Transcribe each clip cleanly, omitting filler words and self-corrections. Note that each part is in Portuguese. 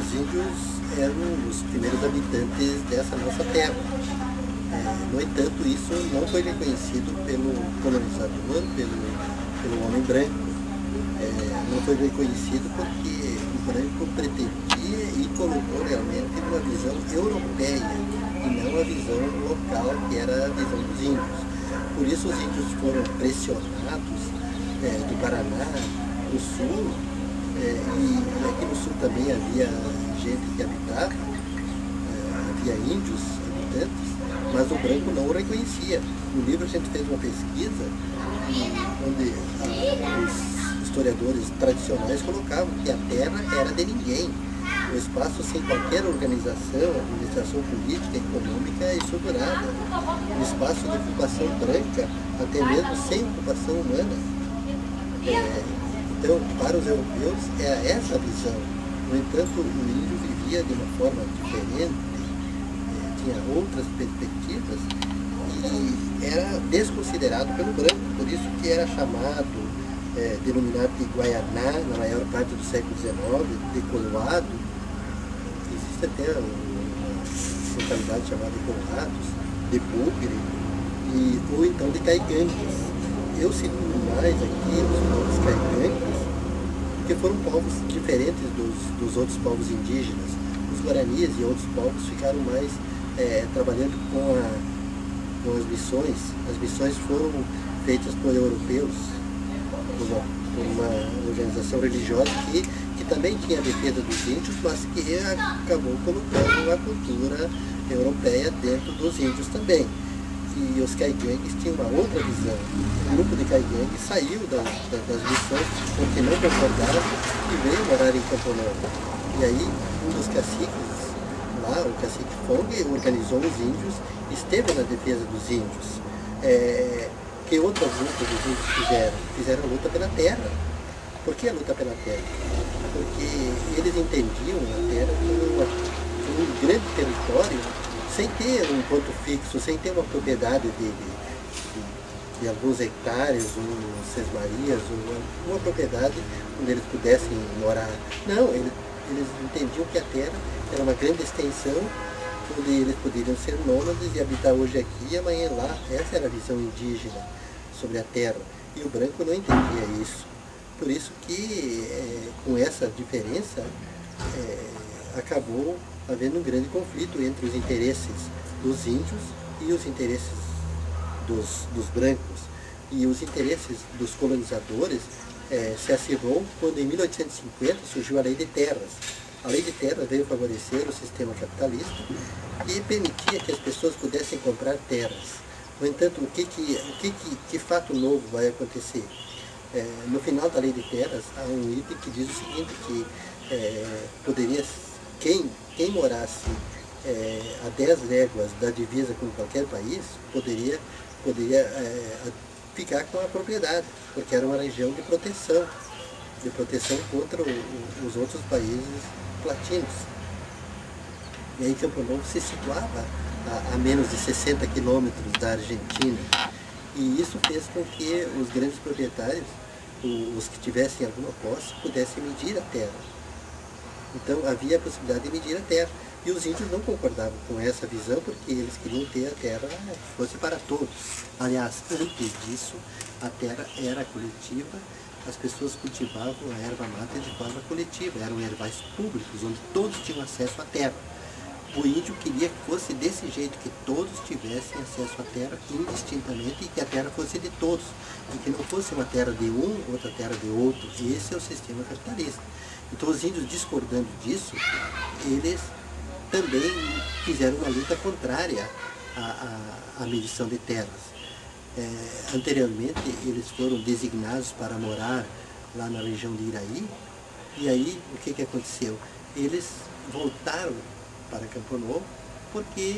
os índios eram os primeiros habitantes dessa nossa terra. No entanto, isso não foi reconhecido pelo colonizador, pelo homem branco. Não foi reconhecido porque o branco pretendia e colocou realmente uma visão europeia e não a visão local, que era a visão dos índios. Por isso os índios foram pressionados do Paraná, do Sul, e aqui no Sul também havia gente que habitava, havia índios habitantes, mas o branco não o reconhecia. No livro a gente fez uma pesquisa onde os historiadores tradicionais colocavam que a terra era de ninguém. O espaço sem qualquer organização, administração política, econômica e estruturada. Um espaço de ocupação branca, até mesmo sem ocupação humana. Então, para os europeus, é essa a visão. No entanto, o índio vivia de uma forma diferente, tinha outras perspectivas e era desconsiderado pelo branco. Por isso que era chamado, denominado de Guaianá, na maior parte do século XIX, de Coloado. Existe até uma localidade chamada de Coloados, de Bugre, ou então de Caigangues. Eu cito mais aqui os povos caigangues, porque foram povos diferentes dos outros povos indígenas. Os guaranis e outros povos ficaram mais trabalhando com as missões. As missões foram feitas por europeus, por uma organização religiosa que também tinha a defesa dos índios, mas que acabou colocando a cultura europeia dentro dos índios também. E os caigangues tinham uma outra visão. O grupo de caigangues saiu das missões porque não concordaram e veio morar em Campo Novo. E aí um dos caciques lá, o cacique Fong, organizou os índios, esteve na defesa dos índios. Que outras lutas os índios fizeram? Fizeram a luta pela terra. Por que a luta pela terra? Porque eles entendiam a terra como um grande território, sem ter um ponto fixo, sem ter uma propriedade de alguns hectares, sesmarias, uma propriedade onde eles pudessem morar. Não, eles entendiam que a terra era uma grande extensão, onde eles poderiam ser nômades e habitar hoje aqui e amanhã lá. Essa era a visão indígena sobre a terra. E o branco não entendia isso. Por isso que, com essa diferença, acabou havendo um grande conflito entre os interesses dos índios e os interesses dos brancos. E os interesses dos colonizadores se acirrou quando, em 1850, surgiu a Lei de Terras. A Lei de Terras veio favorecer o sistema capitalista e permitia que as pessoas pudessem comprar terras. No entanto, que fato novo vai acontecer? No final da Lei de Terras, há um item que diz o seguinte, que quem morasse a 10 léguas da divisa com qualquer país poderia ficar com a propriedade, porque era uma região de proteção contra os outros países latinos. E aí Campo Novo se situava a menos de 60 quilômetros da Argentina, e isso fez com que os grandes proprietários, os que tivessem alguma posse, pudessem medir a terra. Então havia a possibilidade de medir a terra. E os índios não concordavam com essa visão, porque eles queriam ter a terra que fosse para todos. Aliás, antes disso, a terra era coletiva, as pessoas cultivavam a erva mata de forma coletiva, eram herbais públicos, onde todos tinham acesso à terra. O índio queria que fosse desse jeito, que todos tivessem acesso à terra indistintamente e que a terra fosse de todos, e que não fosse uma terra de um, outra terra de outro. Esse é o sistema capitalista. Então os índios, discordando disso, eles também fizeram uma luta contrária à medição de terras. Anteriormente, eles foram designados para morar lá na região de Iraí, e aí o que aconteceu? Eles voltaram para Campo Novo porque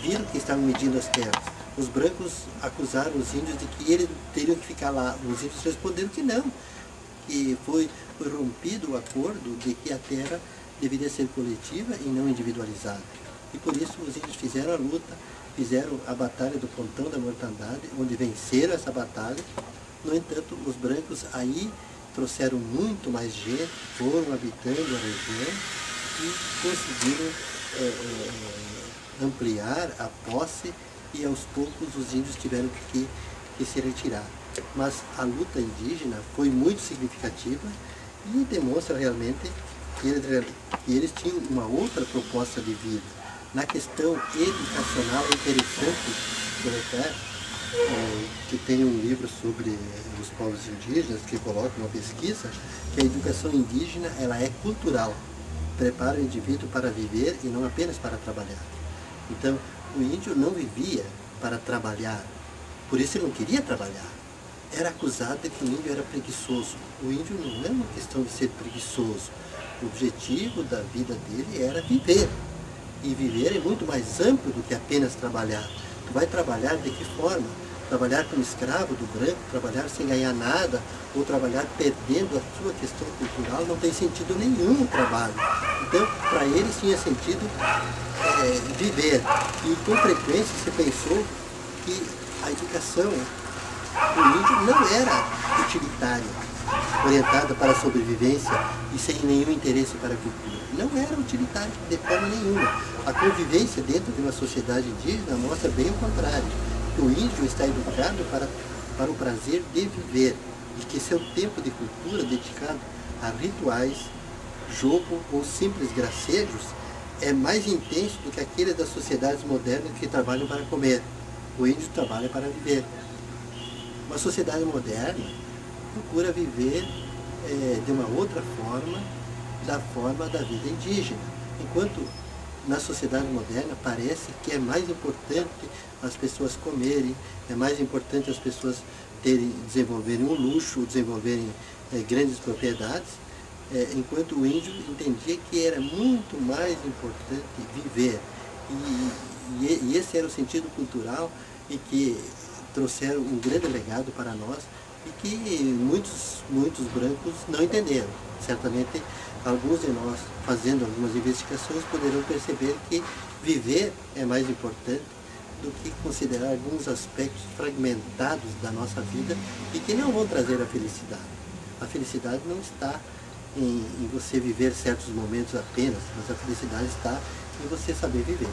viram que estavam medindo as terras. Os brancos acusaram os índios de que eles teriam que ficar lá. Os índios responderam que não, que foi rompido o acordo de que a terra deveria ser coletiva e não individualizada. E por isso os índios fizeram a luta, fizeram a Batalha do Pontão da Mortandade, onde venceram essa batalha. No entanto, os brancos aí trouxeram muito mais gente, foram habitando a região, e conseguiram ampliar a posse, e aos poucos os índios tiveram que se retirar. Mas a luta indígena foi muito significativa e demonstra realmente que eles tinham uma outra proposta de vida. Na questão educacional é interessante colocar que tem um livro sobre os povos indígenas que coloca uma pesquisa que a educação indígena ela é cultural, prepara o indivíduo para viver e não apenas para trabalhar. Então, o índio não vivia para trabalhar, por isso ele não queria trabalhar. Era acusado de que o índio era preguiçoso. O índio não é uma questão de ser preguiçoso. O objetivo da vida dele era viver. E viver é muito mais amplo do que apenas trabalhar. Tu vai trabalhar de que forma? Trabalhar como escravo do branco, trabalhar sem ganhar nada, ou trabalhar perdendo a sua questão cultural, não tem sentido nenhum o trabalho. Então, para eles tinha sentido viver. E com frequência se pensou que a educação do índio não era utilitária, orientada para a sobrevivência e sem nenhum interesse para a cultura. Não era utilitária de forma nenhuma. A convivência dentro de uma sociedade indígena mostra bem o contrário, que o índio está educado para o prazer de viver e que seu tempo de cultura dedicado a rituais, jogo ou simples gracejos é mais intenso do que aqueles das sociedades modernas que trabalham para comer. O índio trabalha para viver. Uma sociedade moderna procura viver de uma outra forma, da forma da vida indígena. Enquanto na sociedade moderna parece que é mais importante as pessoas comerem, é mais importante as pessoas desenvolverem um luxo, desenvolverem grandes propriedades, enquanto o índio entendia que era muito mais importante viver. E esse era o sentido cultural e que trouxeram um grande legado para nós e que muitos brancos não entenderam. Certamente, alguns de nós, fazendo algumas investigações, poderão perceber que viver é mais importante do que considerar alguns aspectos fragmentados da nossa vida e que não vão trazer a felicidade. A felicidade não está em você viver certos momentos apenas, mas a felicidade está em você saber viver.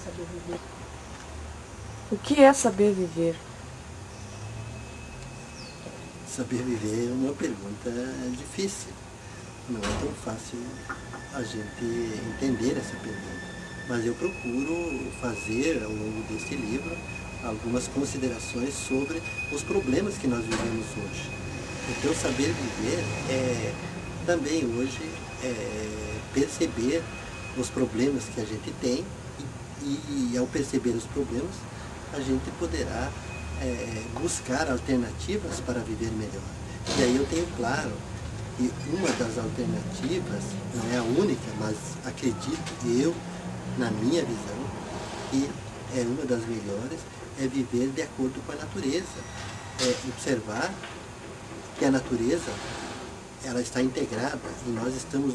Saber viver. O que é saber viver? Saber viver é uma pergunta difícil. Não é tão fácil a gente entender essa pergunta. Mas eu procuro fazer, ao longo deste livro, algumas considerações sobre os problemas que nós vivemos hoje. Então, saber viver é também hoje perceber os problemas que a gente tem e ao perceber os problemas, a gente poderá buscar alternativas para viver melhor. E aí eu tenho claro que uma das alternativas, não é a única, mas acredito eu, na minha visão, que é uma das melhores, é viver de acordo com a natureza. Observar que a natureza ela está integrada e nós estamos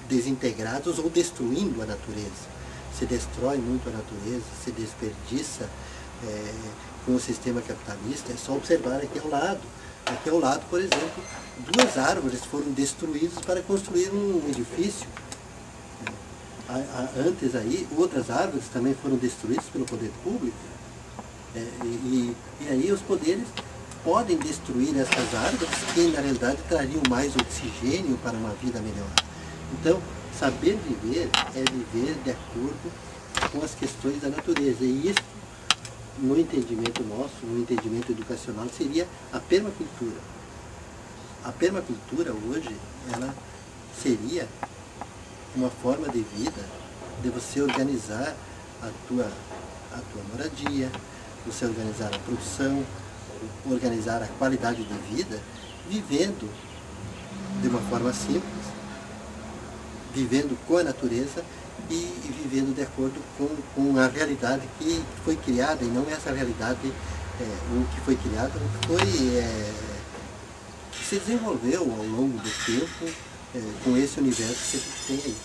desintegrados ou destruindo a natureza. Se destrói muito a natureza, se desperdiça com o sistema capitalista. É só observar aqui ao lado. Aqui ao lado, por exemplo, 2 árvores foram destruídas para construir um edifício. Antes aí, outras árvores também foram destruídas pelo poder público. E aí os poderes podem destruir essas árvores que na realidade trariam mais oxigênio para uma vida melhor. Então, saber viver é viver de acordo com as questões da natureza. E isso, no entendimento nosso, no entendimento educacional, seria a permacultura. A permacultura hoje, ela seria uma forma de vida de você organizar a tua moradia, você organizar a produção, organizar a qualidade de vida, vivendo de uma forma simples, vivendo com a natureza e vivendo de acordo com a realidade que foi criada, e não essa realidade, o que foi criado, que se desenvolveu ao longo do tempo com esse universo que a gente tem aí.